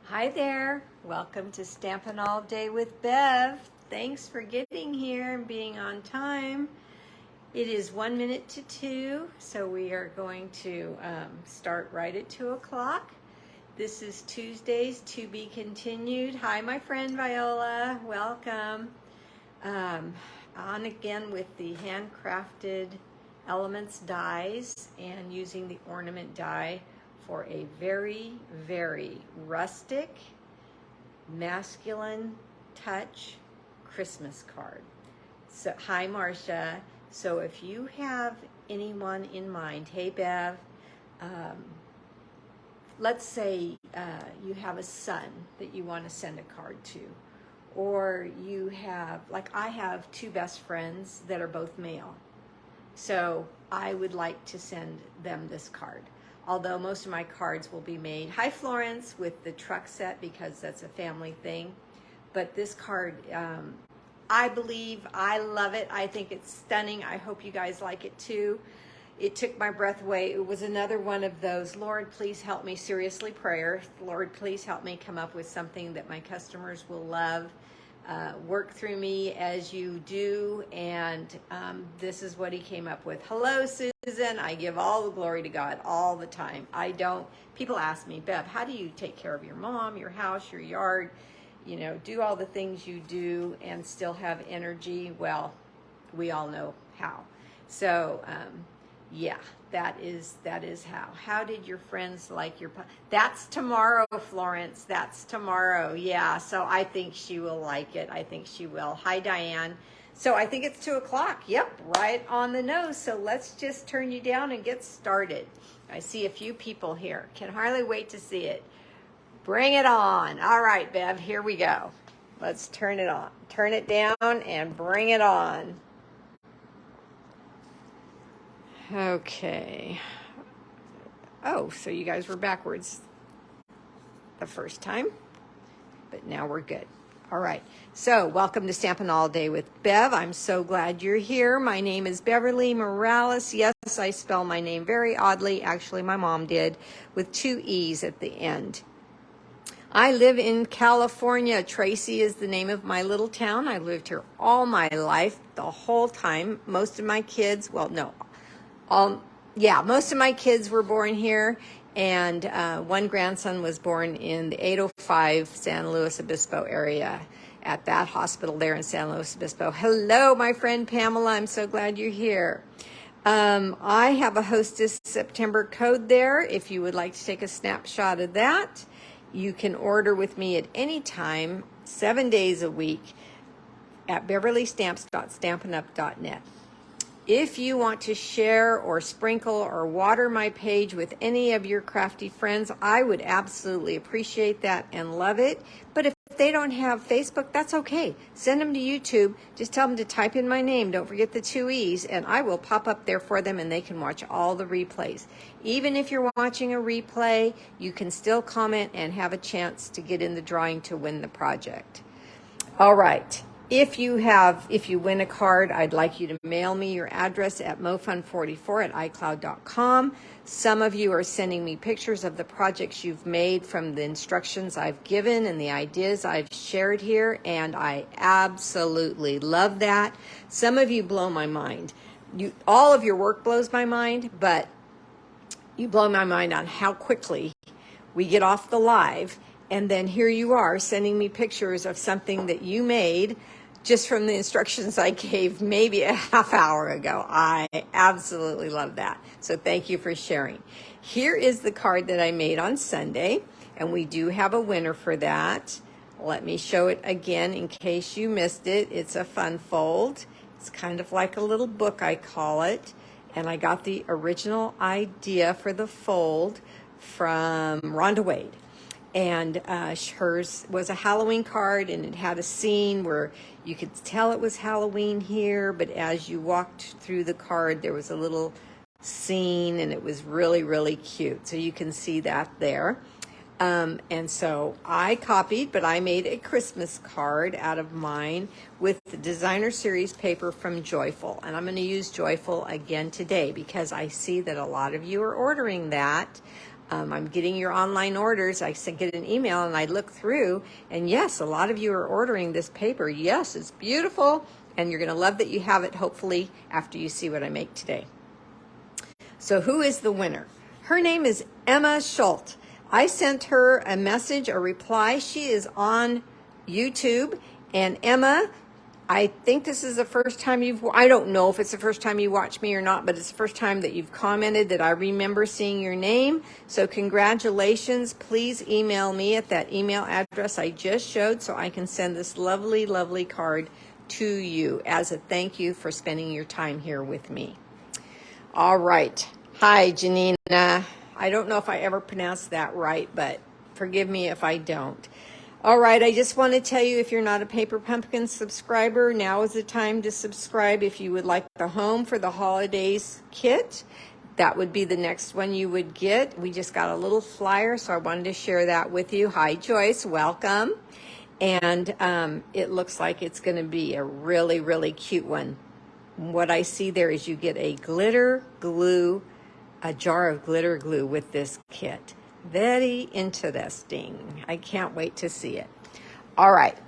Hi there, welcome to Stampin' All Day with Bev. Thanks for getting here and being on time. It is 1 minute to 2, so we are going to start right at 2 o'clock. This is Tuesdays to be continued. Hi, my friend Viola, welcome. On again with the Handcrafted Elements Dies and using the Ornament Die for a very, very rustic, masculine touch Christmas card. So, hi Marcia. So if you have anyone in mind, hey Bev, let's say you have a son that you want to send a card to, or you have, like I have two best friends that are both male. So I would like to send them this card. Although most of my cards will be made, hi Florence, with the truck set because that's a family thing. But this card, I believe, I love it. I think it's stunning. I hope you guys like it too. It took my breath away. It was another one of those, Lord, please help me, seriously prayer. Lord, please help me come up with something that my customers will love. Work through me as you do, and this is what he came up with. Hello, Susan. I give all the glory to God all the time. I don't, people ask me, Bev, how do you take care of your mom, your house, your yard, you know, do all the things you do and still have energy? Well, we all know how. So, yeah, that is how. How did your friends like your, that's tomorrow, Florence, that's tomorrow. Yeah, so I think she will like it. I think she will. Hi, Diane. So I think it's 2 o'clock. Yep, right on the nose. So let's just turn you down and get started. I see a few people here. Can hardly wait to see it. Bring it on. All right, Bev, here we go. Let's turn it on. Turn it down and bring it on. Okay. Oh, so you guys were backwards the first time, but now we're good. All right. So welcome to Stampin' All Day with Bev. I'm so glad you're here. My name is Beverlee Morales. Yes, I spell my name very oddly. Actually, my mom did, with 2 E's at the end. I live in California. Tracy is the name of my little town. I lived here all my life, the whole time. Most of my kids, well, no, most of my kids were born here, and one grandson was born in the 805 San Luis Obispo area at that hospital there in San Luis Obispo. Hello, my friend Pamela. I'm so glad you're here. I have a Hostess September code there. If you would like to take a snapshot of that, you can order with me at any time, 7 days a week at beverleystamps.stampinup.net. If you want to share or sprinkle or water my page with any of your crafty friends, I would absolutely appreciate that and love it. But if they don't have Facebook, that's okay. Send them to YouTube. Just tell them to type in my name. Don't forget the 2 E's, and I will pop up there for them, and they can watch all the replays. Even if you're watching a replay, you can still comment and have a chance to get in the drawing to win the project. All right. If you win a card, I'd like you to mail me your address at mofun44@icloud.com. Some of you are sending me pictures of the projects you've made from the instructions I've given and the ideas I've shared here, and I absolutely love that. Some of you blow my mind. All of your work blows my mind, but you blow my mind on how quickly we get off the live, and then here you are sending me pictures of something that you made just from the instructions I gave maybe a half hour ago. I absolutely love that. So thank you for sharing. Here is the card that I made on Sunday, and we do have a winner for that. Let me show it again in case you missed it. It's a fun fold. It's kind of like a little book, I call it. And I got the original idea for the fold from Rhonda Wade. And hers was a Halloween card, and it had a scene where you could tell it was Halloween here, but as you walked through the card, there was a little scene, and it was really, really cute. So you can see that there. And so I copied, but I made a Christmas card out of mine with the designer series paper from Joyful. And I'm going to use Joyful again today because I see that a lot of you are ordering that. I'm getting your online orders. I get an email and I look through, and yes, a lot of you are ordering this paper. Yes, it's beautiful, and you're going to love that you have it, hopefully, after you see what I make today. So who is the winner? Her name is Emma Schultz. I sent her a message, a reply. She is on YouTube, and Emma, I think this is the first time I don't know if it's the first time you watch me or not, but it's the first time that you've commented that I remember seeing your name. So congratulations. Please email me at that email address I just showed so I can send this lovely, lovely card to you as a thank you for spending your time here with me. All right. Hi, Janina. I don't know if I ever pronounced that right, but forgive me if I don't. All right, I just want to tell you, if you're not a Paper Pumpkin subscriber, now is the time to subscribe. If you would like the Home for the Holidays kit, that would be the next one you would get. We just got a little flyer, so I wanted to share that with you. Hi, Joyce. Welcome. And it looks like it's going to be a really, really cute one. What I see there is you get a glitter glue, a jar of glitter glue with this kit. Very interesting. I can't wait to see it. All right.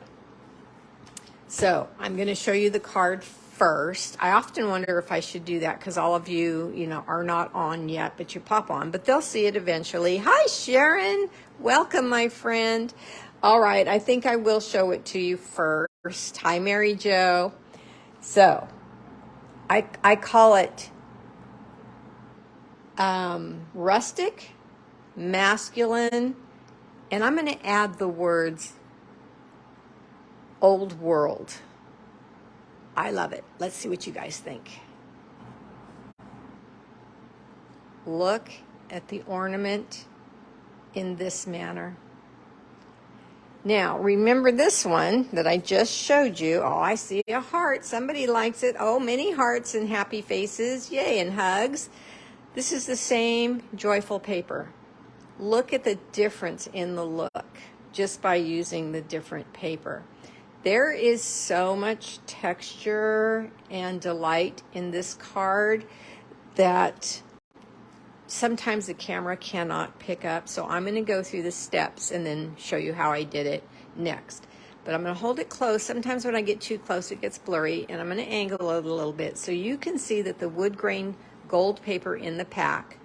So I'm going to show you the card first. I often wonder if I should do that because all of you, are not on yet, but you pop on, but they'll see it eventually. Hi, Sharon. Welcome, my friend. All right. I think I will show it to you first. Hi, Mary Jo. So I call it rustic, masculine, and I'm going to add the words old world. I love it. Let's see what you guys think. Look at the ornament in this manner. Now, remember this one that I just showed you. Oh, I see a heart. Somebody likes it. Oh, many hearts and happy faces. Yay, and hugs. This is the same joyful paper. Look at the difference in the look just by using the different paper. There is so much texture and delight in this card that sometimes the camera cannot pick up. So I'm going to go through the steps and then show you how I did it next. But I'm going to hold it close. Sometimes when I get too close, it gets blurry, and I'm going to angle it a little bit so you can see that the wood grain gold paper in the pack,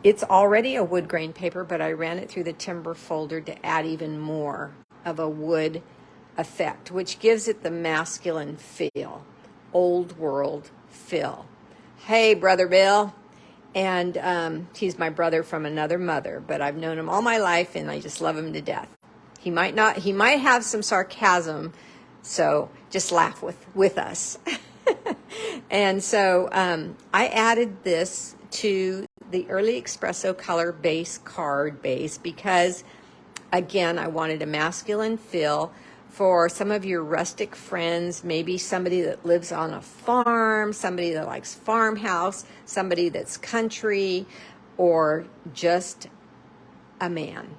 it's already a wood grain paper, but I ran it through the timber folder to add even more of a wood effect, which gives it the masculine feel, old world feel. Hey, Brother Bill. And he's my brother from another mother, but I've known him all my life, and I just love him to death. He might have some sarcasm, so just laugh with us. And so I added this to the Early Espresso Color Base card base because, again, I wanted a masculine feel for some of your rustic friends, maybe somebody that lives on a farm, somebody that likes farmhouse, somebody that's country, or just a man.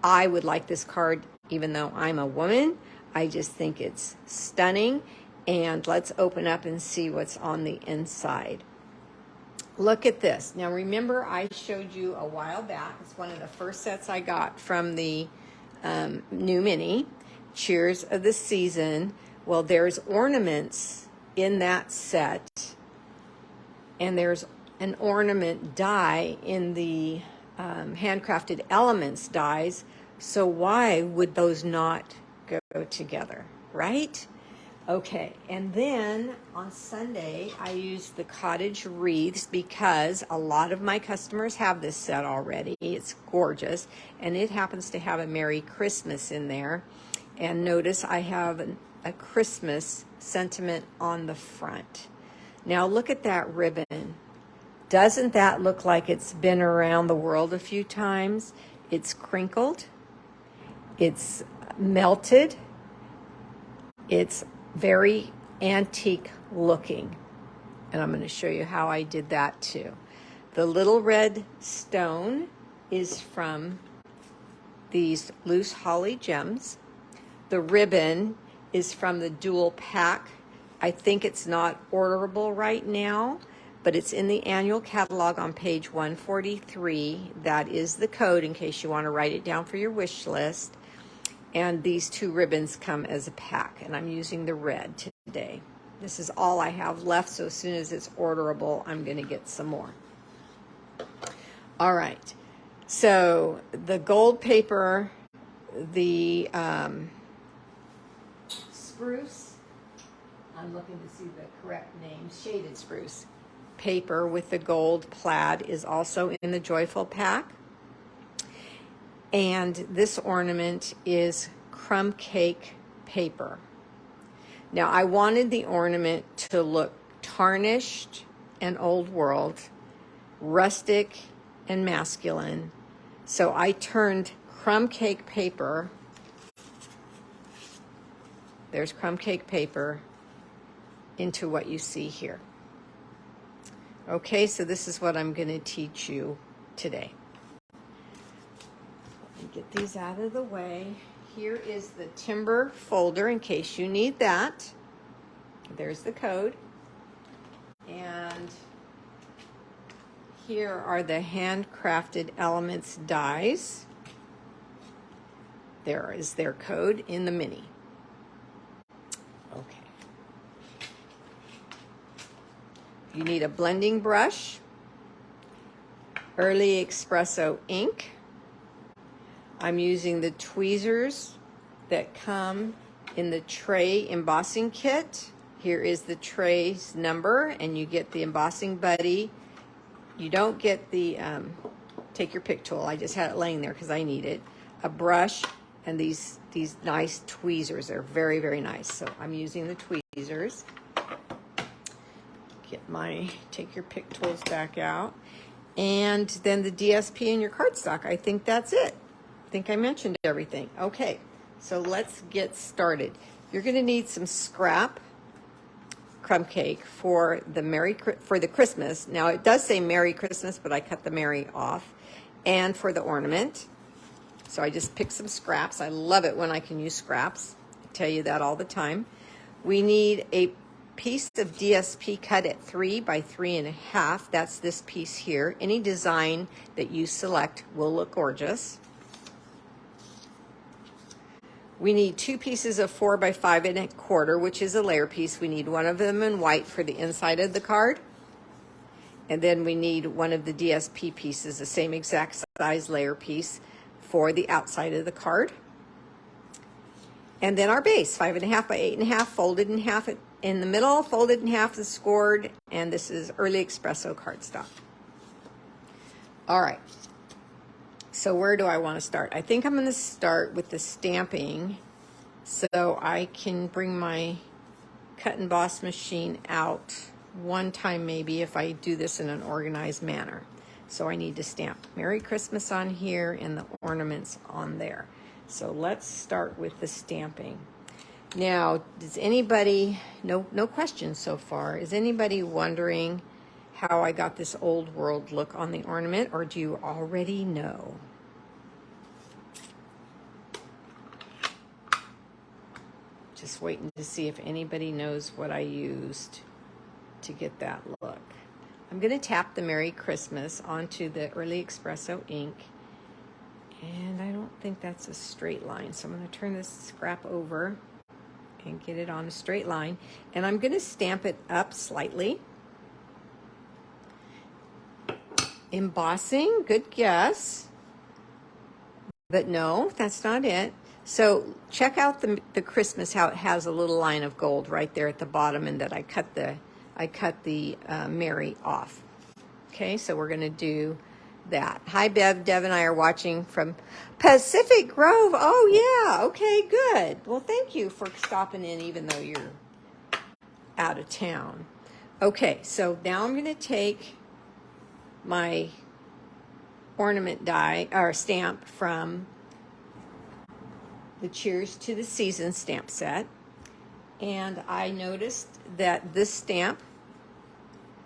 I would like this card even though I'm a woman. I just think it's stunning. And let's open up and see what's on the inside. Look at this. Now remember, I showed you a while back. It's one of the first sets I got from the new mini, Cheers of the Season. Well, there's ornaments in that set, and there's an ornament die in the Handcrafted Elements Dies. So why would those not go together, right? Okay, and then on Sunday, I used the cottage wreaths because a lot of my customers have this set already. It's gorgeous, and it happens to have a Merry Christmas in there. And notice I have a Christmas sentiment on the front. Now look at that ribbon. Doesn't that look like it's been around the world a few times? It's crinkled. It's melted. It's very antique looking, and I'm going to show you how I did that too. The little red stone is from these loose holly gems. The ribbon is from the dual pack. I think it's not orderable right now, but it's in the annual catalog on page 143. That is the code in case you want to write it down for your wish list. And these 2 ribbons come as a pack, and I'm using the red today. This is all I have left, so as soon as it's orderable, I'm going to get some more. All right, so the gold paper, the spruce, I'm looking to see the correct name, shaded spruce paper with the gold plaid is also in the Joyful pack. And this ornament is crumb cake paper. Now, I wanted the ornament to look tarnished and old world, rustic and masculine. So I turned crumb cake paper, there's crumb cake paper, into what you see here. Okay, so this is what I'm going to teach you today. Get these out of the way. Here is the timber folder in case you need that. There's the code. And here are the Handcrafted Elements Dies. There is their code in the mini. Okay. You need a blending brush, Early Espresso ink. I'm using the tweezers that come in the tray embossing kit. Here is the tray's number, and you get the embossing buddy. You don't get the, take your pick tool. I just had it laying there because I need it. A brush and these nice tweezers. They're very, very nice. So I'm using the tweezers. Get my, take your pick tools back out. And then the DSP in your cardstock. I think that's it. I think I mentioned everything. Okay, so let's get started. You're going to need some scrap crumb cake for the Christmas. Now it does say Merry Christmas, but I cut the Merry off, and for the ornament. So I just picked some scraps. I love it when I can use scraps. I tell you that all the time. We need a piece of DSP cut at 3 by 3.5. That's this piece here. Any design that you select will look gorgeous. We need 2 pieces of 4 by 5.25, which is a layer piece. We need one of them in white for the inside of the card. And then we need one of the DSP pieces, the same exact size layer piece for the outside of the card. And then our base, 5.5 by 8.5, folded in half in the middle, folded in half is scored, and this is Early Espresso cardstock. All right. So where do I want to start? I think I'm going to start with the stamping so I can bring my cut and emboss machine out one time maybe if I do this in an organized manner. So I need to stamp Merry Christmas on here and the ornaments on there. So let's start with the stamping. Now, does anybody, no questions so far, is anybody wondering how I got this old world look on the ornament, or do you already know? Just waiting to see if anybody knows what I used to get that look. I'm going to tap the Merry Christmas onto the Early Espresso ink, and I don't think that's a straight line, so I'm going to turn this scrap over and get it on a straight line, and I'm going to stamp it up slightly. Embossing, good guess, but no, that's not it. So check out the Christmas, how it has a little line of gold right there at the bottom, and that I cut the Merry off. Okay, so we're going to do that. Hi, Bev. Dev and I are watching from Pacific Grove. Oh, yeah. Okay, good. Well, thank you for stopping in even though you're out of town. Okay, so now I'm going to take my ornament die or stamp from the Cheers to the Season stamp set. And I noticed that this stamp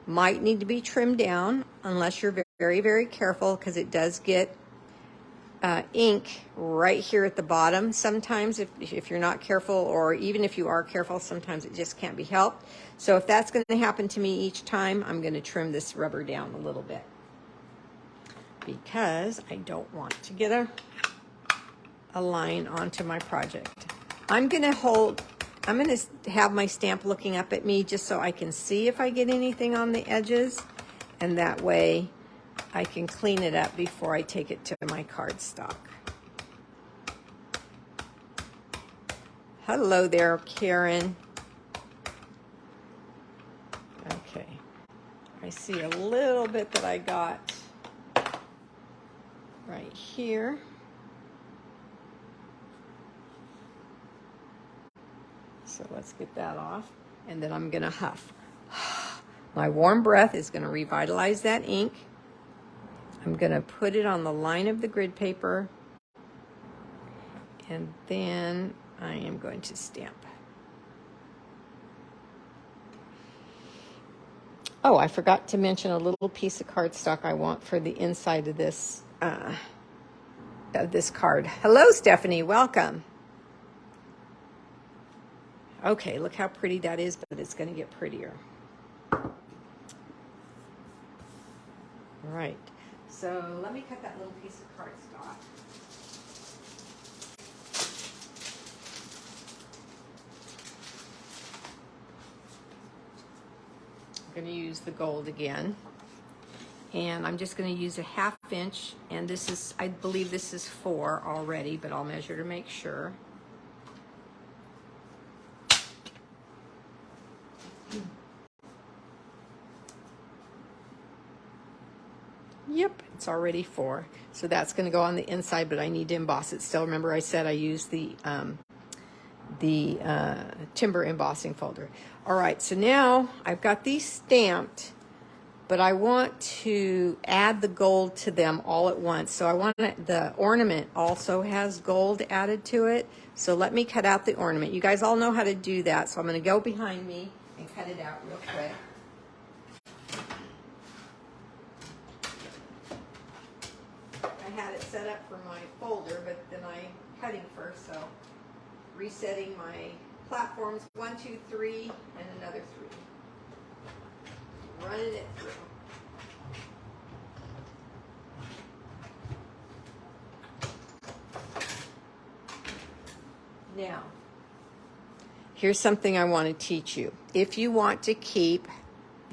might need to be trimmed down unless you're very, very careful, because it does get ink right here at the bottom sometimes if you're not careful, or even if you are careful, sometimes it just can't be helped. So if that's going to happen to me each time, I'm going to trim this rubber down a little bit because I don't want to get a line onto my project. I'm going to have my stamp looking up at me just so I can see if I get anything on the edges, and that way I can clean it up before I take it to my cardstock. Hello there, Karen. Okay, I see a little bit that I got right here. So let's get that off, and then I'm gonna huff. My warm breath is gonna revitalize that ink. I'm gonna put it on the line of the grid paper, and then I am going to stamp. Oh, I forgot to mention a little piece of cardstock I want for the inside of this card. Hello, Stephanie, welcome. Okay, look how pretty that is, but it's going to get prettier. All right, so let me cut that little piece of cardstock. I'm going to use the gold again, and I'm just going to use a 1/2 inch, and this is, I believe this is 4 already, but I'll measure to make sure. Yep, it's already 4. So that's going to go on the inside, but I need to emboss it still. Remember I said I used the timber embossing folder. All right, so now I've got these stamped, but I want to add the gold to them all at once. So I want the ornament also has gold added to it. So let me cut out the ornament. You guys all know how to do that, so I'm going to go behind me and cut it out real quick. I had it set up for my folder, but then I'm cutting first, so resetting my platforms 1, 2, 3, and another 3. Running it through. Now, here's something I want to teach you. If you want to keep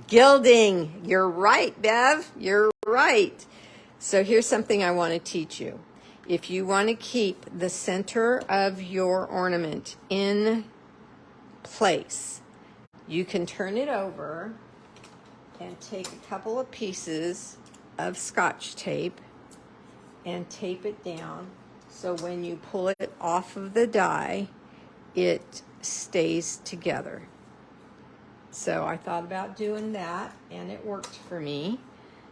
gilding, you're right, Bev, you're right. So here's something I want to teach you. If you want to keep the center of your ornament in place, you can turn it over and take a couple of pieces of Scotch tape and tape it down so when you pull it off of the die, it stays together. So I thought about doing that, and it worked for me.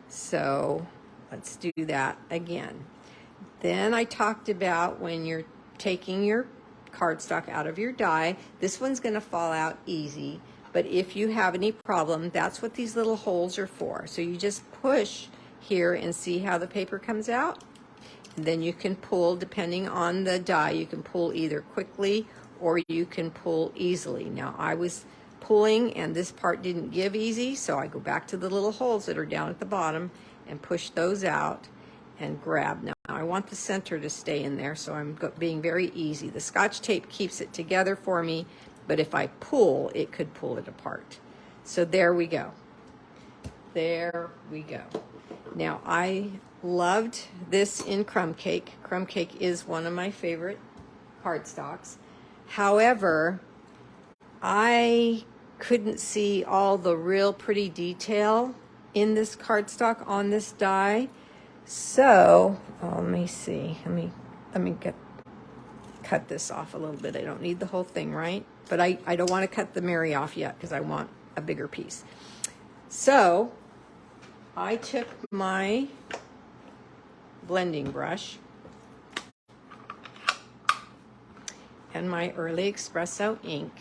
So let's do that again. Then I talked about when you're taking your cardstock out of your die, this one's going to fall out easy, but if you have any problem, that's what these little holes are for. So you just push here and see how the paper comes out. And then you can pull, depending on the die, you can pull either quickly or you can pull easily. Now I was pulling and this part didn't give easy, so I go back to the little holes that are down at the bottom and push those out and grab. Now I want the center to stay in there, so I'm being very easy. The Scotch tape keeps it together for me, but if I pull, it could pull it apart. So there we go. There we go. Now I loved this in Crumb Cake. Crumb Cake is one of my favorite cardstocks. However, I couldn't see all the real pretty detail in this cardstock on this die. So, let me see. Let me cut this off a little bit. I don't need the whole thing, right? But I don't want to cut the Mary off yet because I want a bigger piece. So, I took my blending brush and my Early Espresso ink,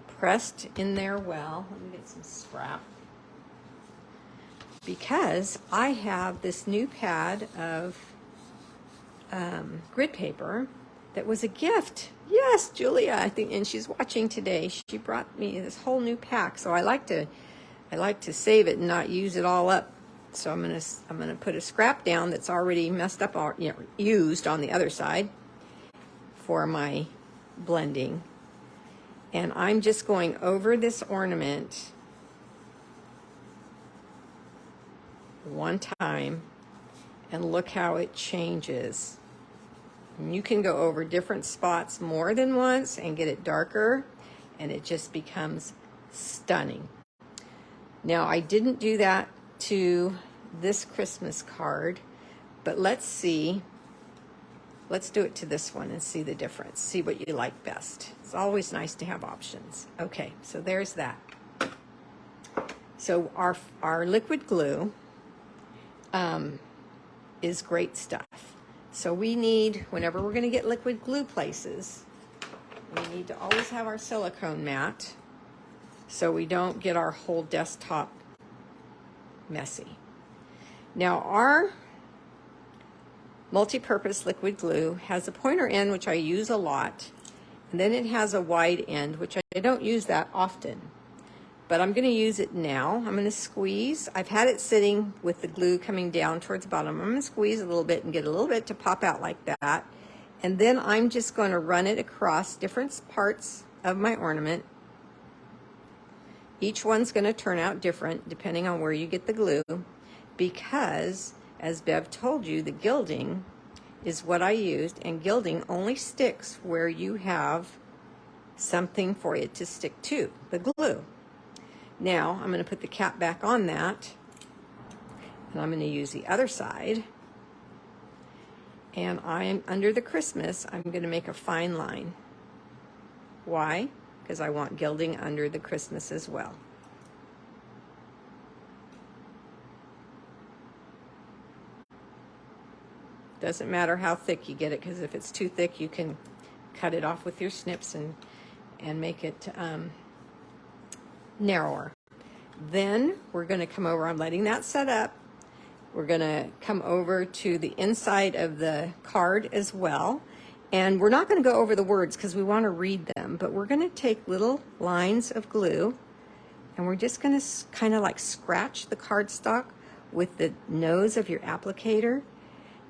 pressed in there well. Let me get some scrap. Because I have this new pad of grid paper that was a gift. Yes, Julia, I think, and she's watching today. She brought me this whole new pack, so I like to save it and not use it all up. So I'm gonna put a scrap down that's already messed up, or used on the other side for my blending. And I'm just going over this ornament one time, and look how it changes. And you can go over different spots more than once and get it darker, and it just becomes stunning. Now, I didn't do that to this Christmas card, but let's see. Let's do it to this one and see the difference. See what you like best. It's always nice to have options. Okay, so there's that. So our liquid glue is great stuff. So we need, whenever we're going to get liquid glue places, we need to always have our silicone mat so we don't get our whole desktop messy. Now, our multi-purpose liquid glue has a pointer end, which I use a lot, and then it has a wide end, which I don't use that often, but I'm going to use it now. I'm going to squeeze. I've had it sitting with the glue coming down towards the bottom. I'm going to squeeze a little bit and get a little bit to pop out like that, and then I'm just going to run it across different parts of my ornament. Each one's going to turn out different depending on where you get the glue, because as Bev told you, the gilding is what I used, and gilding only sticks where you have something for it to stick to, the glue. Now, I'm going to put the cap back on that, and I'm going to use the other side, and I'm under the Christmas, I'm going to make a fine line. Why? Because I want gilding under the Christmas as well. Doesn't matter how thick you get it, because if it's too thick, you can cut it off with your snips and make it narrower. Then we're going to come over, I'm letting that set up. We're going to come over to the inside of the card as well. And we're not going to go over the words because we want to read them, but we're going to take little lines of glue, and we're just going to kind of like scratch the cardstock with the nose of your applicator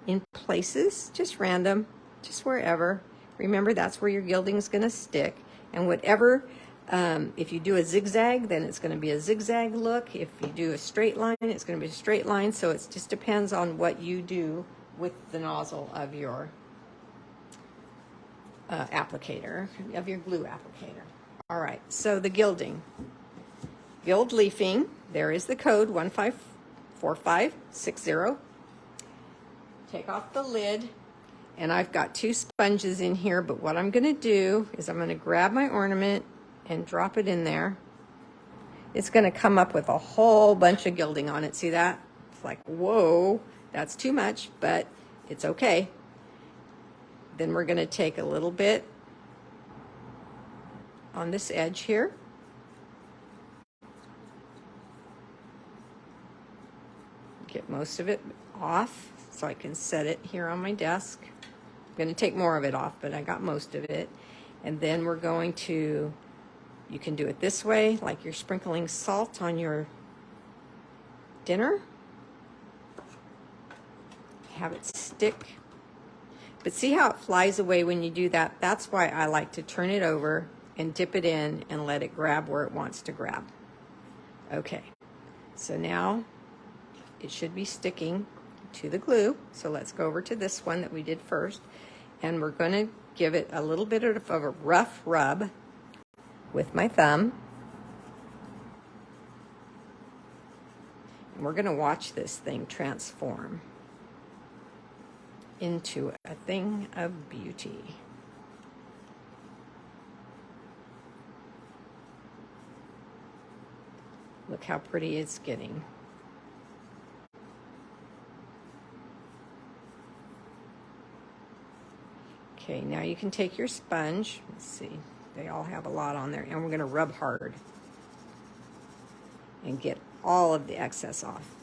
in places, just random, just wherever. Remember, that's where your gilding is going to stick. And whatever, if you do a zigzag, then it's going to be a zigzag look. If you do a straight line, it's going to be a straight line. So it just depends on what you do with the nozzle of your applicator, of your glue applicator. All right, so the gilding. Gild leafing, there is the code 154560. Take off the lid, and I've got 2 sponges in here, but what I'm going to do is I'm going to grab my ornament and drop it in there. It's going to come up with a whole bunch of gilding on it. See that? It's like, whoa, that's too much, but it's okay. Then we're going to take a little bit on this edge here. Get most of it off so I can set it here on my desk. I'm going to take more of it off, but I got most of it. And then we're going to, you can do it this way, like you're sprinkling salt on your dinner. Have it stick. But see how it flies away when you do that? That's why I like to turn it over and dip it in and let it grab where it wants to grab. Okay, so now it should be sticking to the glue. So let's go over to this one that we did first, and we're going to give it a little bit of a rough rub with my thumb. And we're going to watch this thing transform into a thing of beauty. Look how pretty it's getting. Okay, now you can take your sponge. Let's see, they all have a lot on there, and we're going to rub hard and get all of the excess off.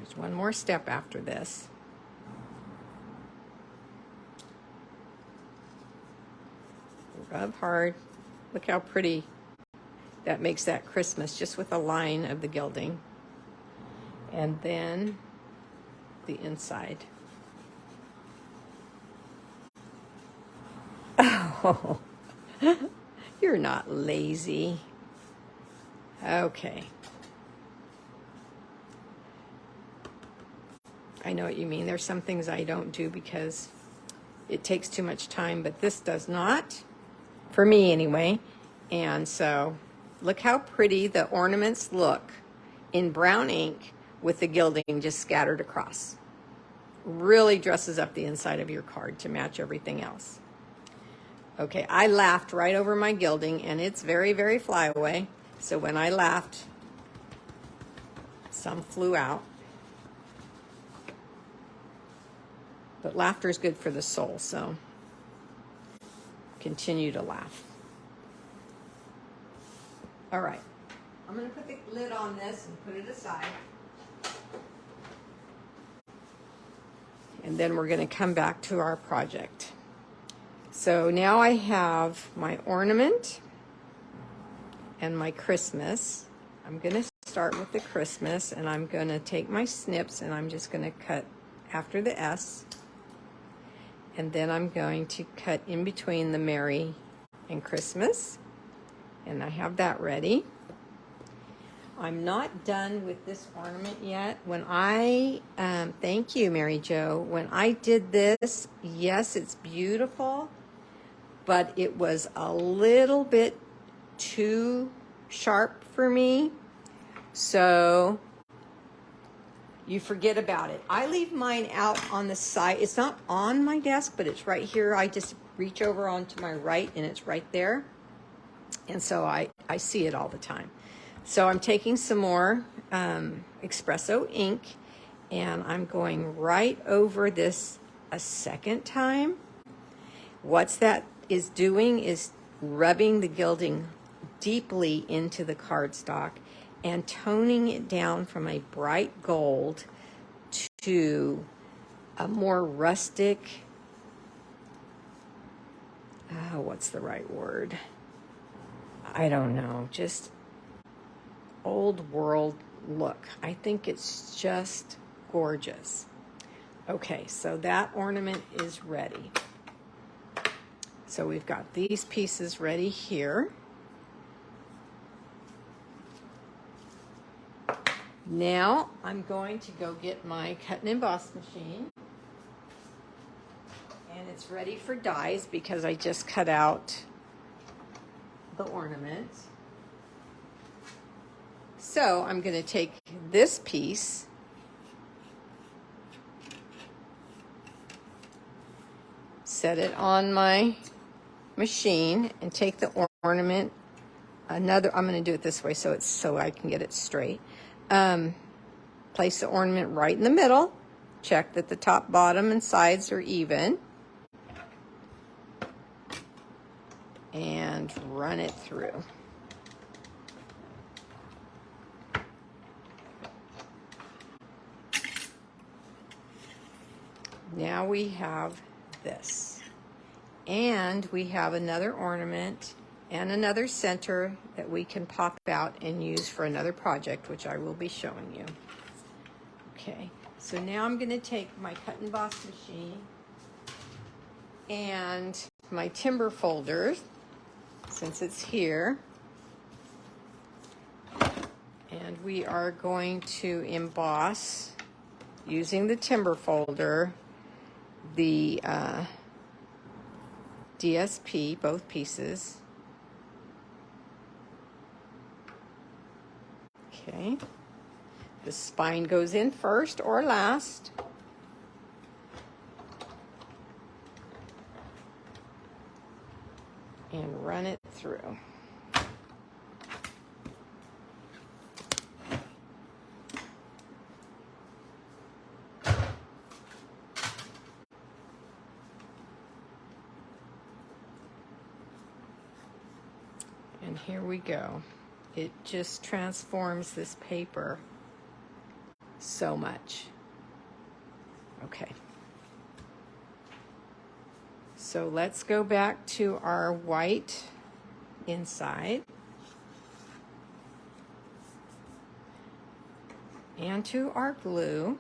There's one more step after this. Rub hard. Look how pretty that makes that Christmas, just with a line of the gilding. And then the inside. Oh, you're not lazy. Okay. I know what you mean. There's some things I don't do because it takes too much time, but this does not, for me anyway. And so look how pretty the ornaments look in brown ink with the gilding just scattered across. Really dresses up the inside of your card to match everything else. Okay, I laughed right over my gilding, and it's very, very flyaway. So when I laughed, some flew out. But laughter is good for the soul, so continue to laugh. All right, I'm going to put the lid on this and put it aside. And then we're going to come back to our project. So now I have my ornament and my Christmas. I'm going to start with the Christmas, and I'm going to take my snips and I'm just going to cut after the S. And then I'm going to cut in between the Merry and Christmas. And I have that ready. I'm not done with this ornament yet. When I, thank you, Mary Jo. When I did this, yes, it's beautiful, but it was a little bit too sharp for me. So you forget about it. I leave mine out on the side. It's not on my desk, but it's right here. I just reach over onto my right and it's right there. And so I see it all the time. So I'm taking some more espresso ink, and I'm going right over this a second time. What's that is doing is rubbing the gilding deeply into the cardstock and toning it down from a bright gold to a more rustic, what's the right word? I don't know, just old world look. I think it's just gorgeous. Okay, so that ornament is ready. So we've got these pieces ready here. Now I'm going to go get my cut and emboss machine. And it's ready for dies because I just cut out the ornament. So I'm going to take this piece, set it on my machine, and take the ornament. I'm going to do it this way so I can get it straight. Place the ornament right in the middle. Check that the top, bottom, and sides are even. And run it through. Now we have this. And we have another ornament and another center that we can pop out and use for another project, which I will be showing you. Okay, so now I'm going to take my cut and emboss machine and my timber folders, since it's here, and we are going to emboss using the timber folder the DSP, both pieces. Okay, the spine goes in first or last. And run it through. And here we go. It just transforms this paper so much. Okay. So let's go back to our white inside and to our glue,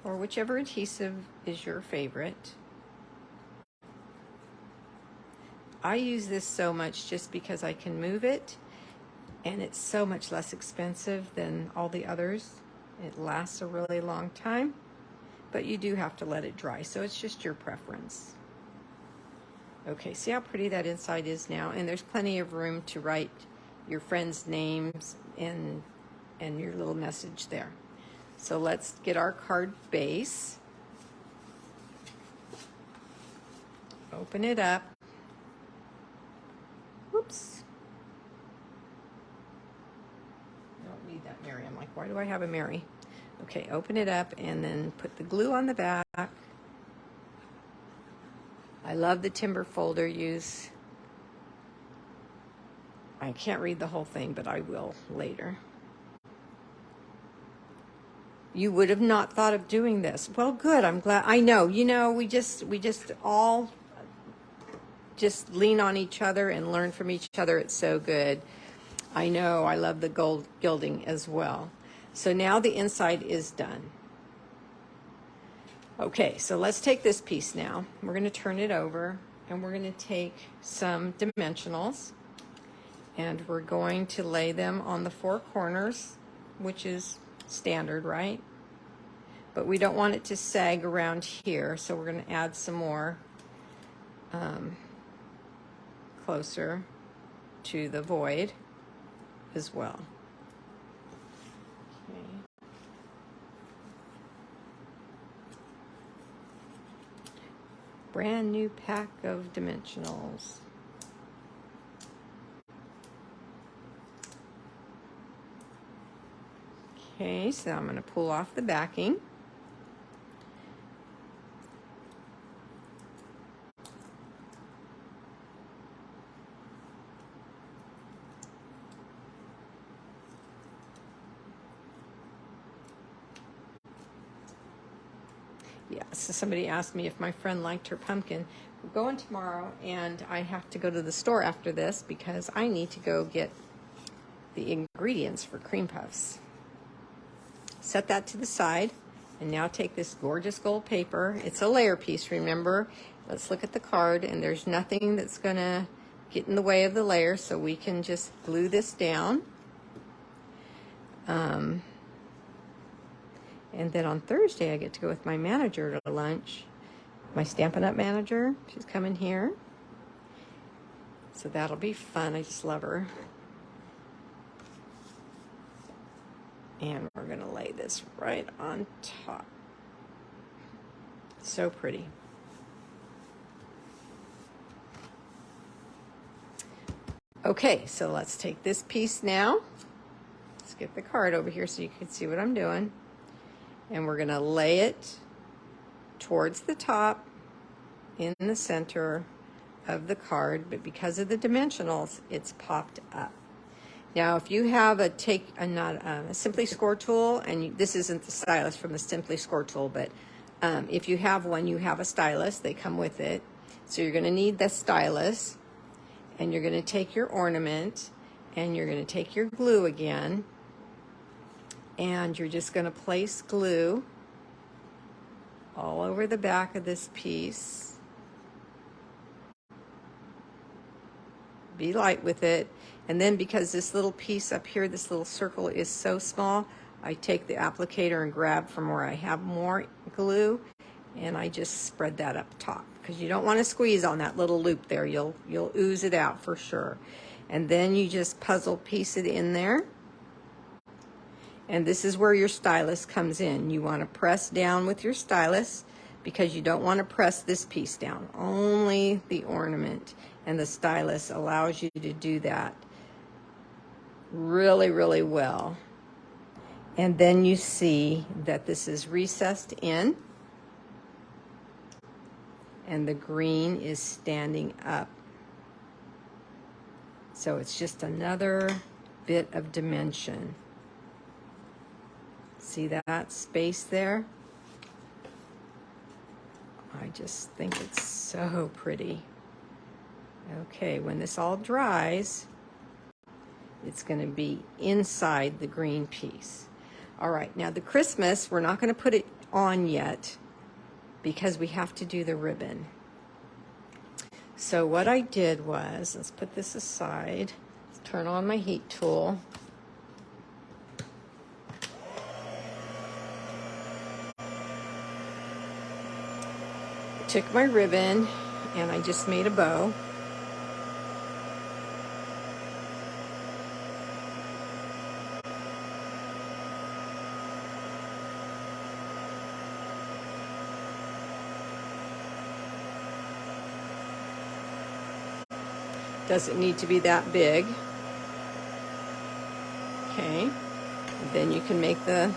or whichever adhesive is your favorite. I use this so much just because I can move it, and it's so much less expensive than all the others. It lasts a really long time, but you do have to let it dry, so it's just your preference. Okay, see how pretty that inside is now? And there's plenty of room to write your friends' names and your little message there. So let's get our card base. Open it up. Whoops. I don't need that Mary. I'm like, why do I have a Mary? Okay, open it up and then put the glue on the back. I love the timber folder use. I can't read the whole thing, but I will later. You would have not thought of doing this. Well, good. I'm glad. I know. You know, we just all just lean on each other and learn from each other. It's so good. I know. I love the gold gilding as well. So now the inside is done. Okay, so let's take this piece now. We're going to turn it over, and we're going to take some dimensionals, and we're going to lay them on the four corners, which is standard, right? But we don't want it to sag around here, so we're going to add some more closer to the void as well. Okay. Brand new pack of dimensionals. Okay, so I'm going to pull off the backing. Yeah, so somebody asked me if my friend liked her pumpkin. We're going tomorrow, and I have to go to the store after this because I need to go get the ingredients for cream puffs. Set that to the side, and now take this gorgeous gold paper. It's a layer piece, remember? Let's look at the card, and there's nothing that's gonna get in the way of the layer, so we can just glue this down. And then on Thursday, I get to go with my manager to lunch. My Stampin' Up! Manager, she's coming here. So that'll be fun, I just love her. And we're gonna lay this right on top. So pretty. Okay, so let's take this piece now. Let's get the card over here so you can see what I'm doing. And we're gonna lay it towards the top in the center of the card, but because of the dimensionals, it's popped up. Now, if you have a Simply Score tool, and this isn't the stylus from the Simply Score tool, but if you have one, you have a stylus, they come with it. So you're gonna need the stylus, and you're gonna take your ornament, and you're gonna take your glue again, and you're just gonna place glue all over the back of this piece. Be light with it. And then because this little piece up here, this little circle is so small, I take the applicator and grab from where I have more glue, and I just spread that up top, because you don't want to squeeze on that little loop there. You'll ooze it out for sure. And then you just puzzle piece it in there. And this is where your stylus comes in. You want to press down with your stylus, because you don't want to press this piece down, only the ornament. And the stylus allows you to do that really, really well. And then you see that this is recessed in, and the green is standing up. So it's just another bit of dimension. See that space there? I just think it's so pretty. Okay, when this all dries, it's going to be inside the green piece. All right, now the Christmas, we're not going to put it on yet because we have to do the ribbon. So what I did was, let's put this aside, let's turn on my heat tool. I took my ribbon and I just made a bow. Doesn't need to be that big. Okay, then you can make the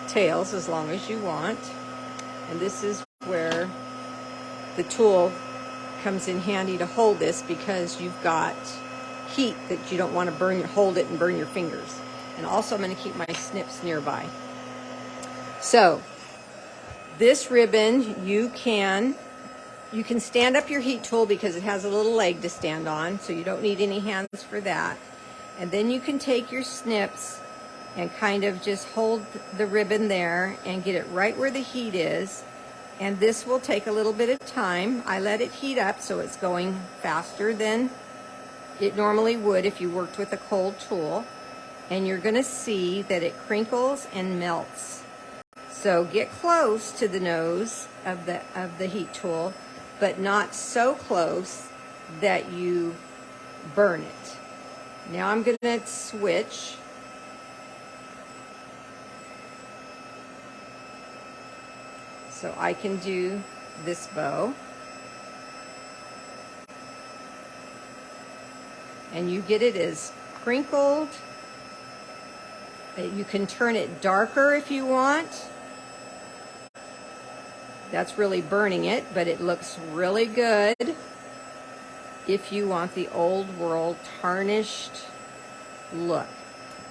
tails as long as you want. And this is where the tool comes in handy to hold this, because you've got heat that you don't want to hold it and burn your fingers. And also I'm going to keep my snips nearby. So this ribbon, you can stand up your heat tool because it has a little leg to stand on, so you don't need any hands for that. And then you can take your snips and kind of just hold the ribbon there and get it right where the heat is. And this will take a little bit of time. I let it heat up so it's going faster than it normally would if you worked with a cold tool. And you're going to see that it crinkles and melts. So get close to the nose of the heat tool, but not so close that you burn it. Now I'm going to switch. So I can do this bow. And you get it as crinkled. You can turn it darker if you want. That's really burning it, but it looks really good if you want the old world tarnished look.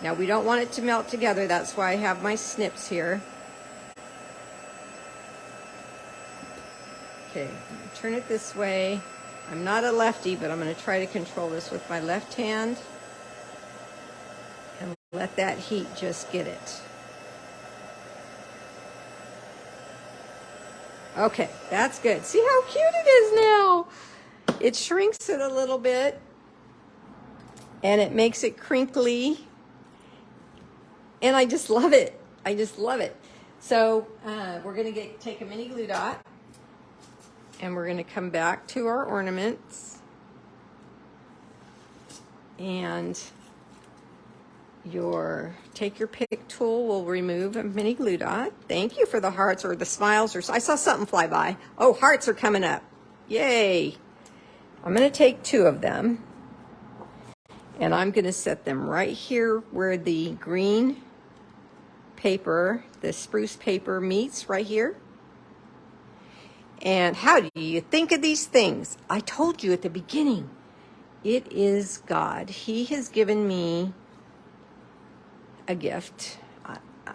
Now we don't want it to melt together, that's why I have my snips here. Okay, turn it this way. I'm not a lefty, but I'm going to try to control this with my left hand and let that heat just get it. Okay, that's good. See how cute it is now? It shrinks it a little bit and it makes it crinkly. And I just love it. I just love it. So we're going to take a mini glue dot and we're going to come back to our ornaments. And take your pick tool, will remove a mini glue dot. Thank you for the hearts or the smiles, or I saw something fly by. Oh, hearts are coming up. Yay. I'm going to take 2 of them and I'm going to set them right here where the green paper, the spruce paper meets right here. And how do you think of these things? I told you at the beginning, it is God. He has given me a gift.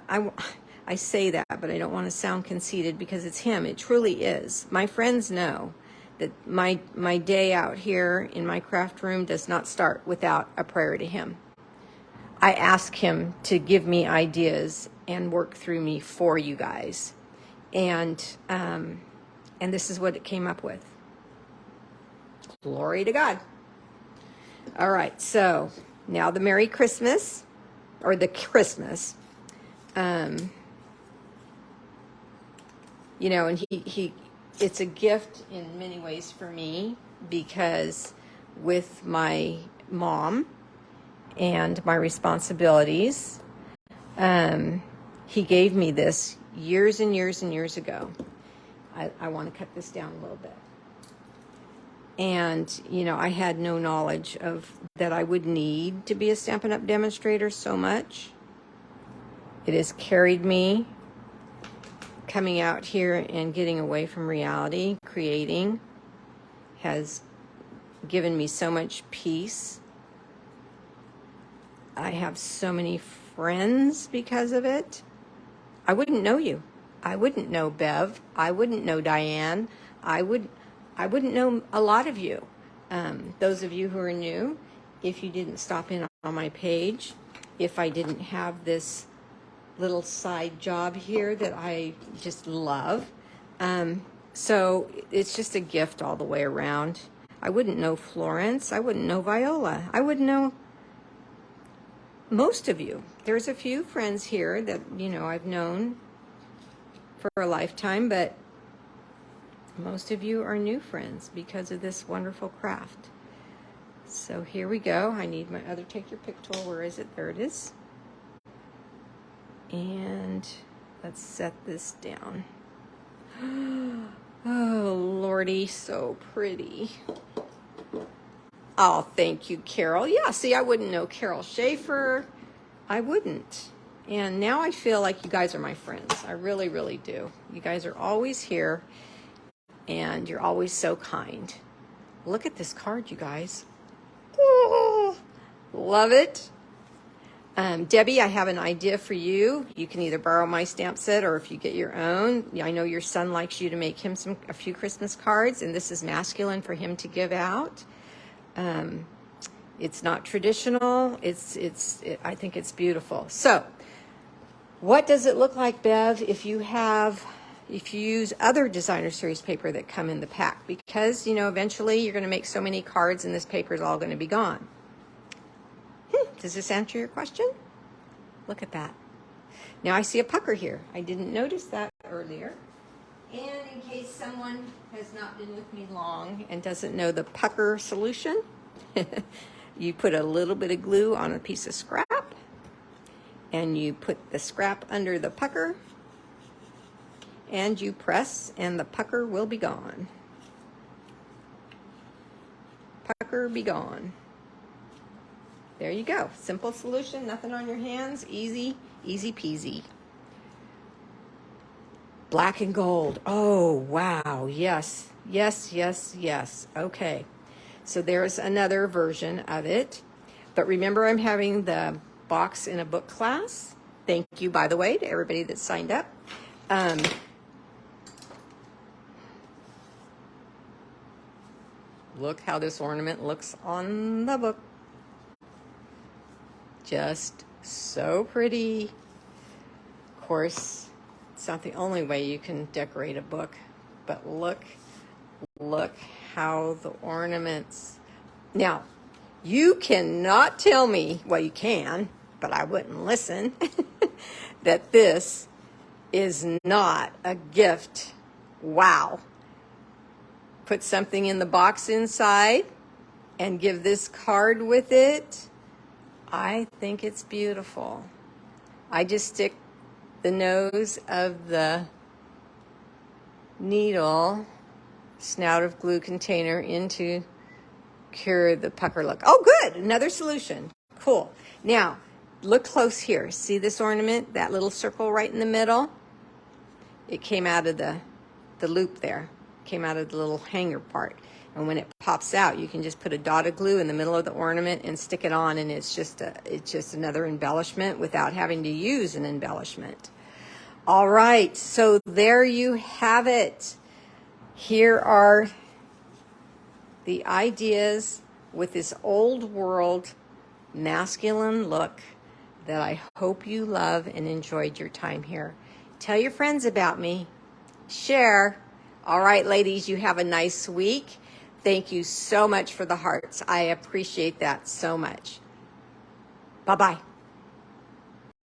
I say that, but I don't want to sound conceited because it's Him. It truly is. My friends know that my day out here in my craft room does not start without a prayer to Him. I ask Him to give me ideas and work through me for you guys. And this is what it came up with. Glory to God. All right, so now the Merry Christmas, or the Christmas. You know, and it's a gift in many ways for me, because with my mom and my responsibilities, He gave me this years and years and years ago. I want to cut this down a little bit. And, you know, I had no knowledge of that I would need to be a Stampin' Up! Demonstrator so much. It has carried me coming out here and getting away from reality. Creating has given me so much peace. I have so many friends because of it. I wouldn't know you. I wouldn't know Bev. I wouldn't know Diane. I wouldn't know a lot of you. Those of you who are new, if you didn't stop in on my page, if I didn't have this little side job here that I just love. So it's just a gift all the way around. I wouldn't know Florence. I wouldn't know Viola. I wouldn't know most of you. There's a few friends here that, you know, I've known for a lifetime, but most of you are new friends because of this wonderful craft. So here we go. I need my other take your pick tool. Where is it? There it is. And let's set this down. Oh, Lordy, so pretty. Oh, thank you, Carol. Yeah, see, I wouldn't know Carol Schaefer. I wouldn't. And now I feel like you guys are my friends. I really, really do. You guys are always here, and you're always so kind. Look at this card, you guys. Oh, love it. Debbie, I have an idea for you. You can either borrow my stamp set, or if you get your own. I know your son likes you to make him a few Christmas cards, and this is masculine for him to give out. It's not traditional. I think it's beautiful. So, what does it look like, Bev, if you use other designer series paper that come in the pack? Because, you know, eventually you're going to make so many cards and this paper is all going to be gone. Does this answer your question? Look at that. Now I see a pucker here. I didn't notice that earlier. And in case someone has not been with me long and doesn't know the pucker solution, you put a little bit of glue on a piece of scrap, and you put the scrap under the pucker, and you press, and the pucker will be gone. Pucker be gone. There you go. Simple solution, nothing on your hands, easy, easy peasy. Black and gold. Oh, wow. Yes, yes, yes, yes. Okay. So there's another version of it. But remember, I'm having the box in a book class. Thank you, by the way, to everybody that signed up. Look how this ornament looks on the book. Just so pretty. Of course, it's not the only way you can decorate a book, but look how the ornaments. Now, you cannot tell me, well, you can, but I wouldn't listen, that this is not a gift. Wow. Put something in the box inside and give this card with it. I think it's beautiful. I just stick the nose of the needle snout of glue container into cure the pucker look. Oh, good. Another solution. Cool. Now, look close here. See this ornament? That little circle right in the middle? It came out of the loop there. Came out of the little hanger part. And when it pops out, you can just put a dot of glue in the middle of the ornament and stick it on, and it's just another embellishment without having to use an embellishment. All right, so there you have it. Here are the ideas with this old world masculine look that I hope you love and enjoyed your time here. Tell your friends about me. Share. All right, ladies, you have a nice week. Thank you so much for the hearts. I appreciate that so much. Bye-bye.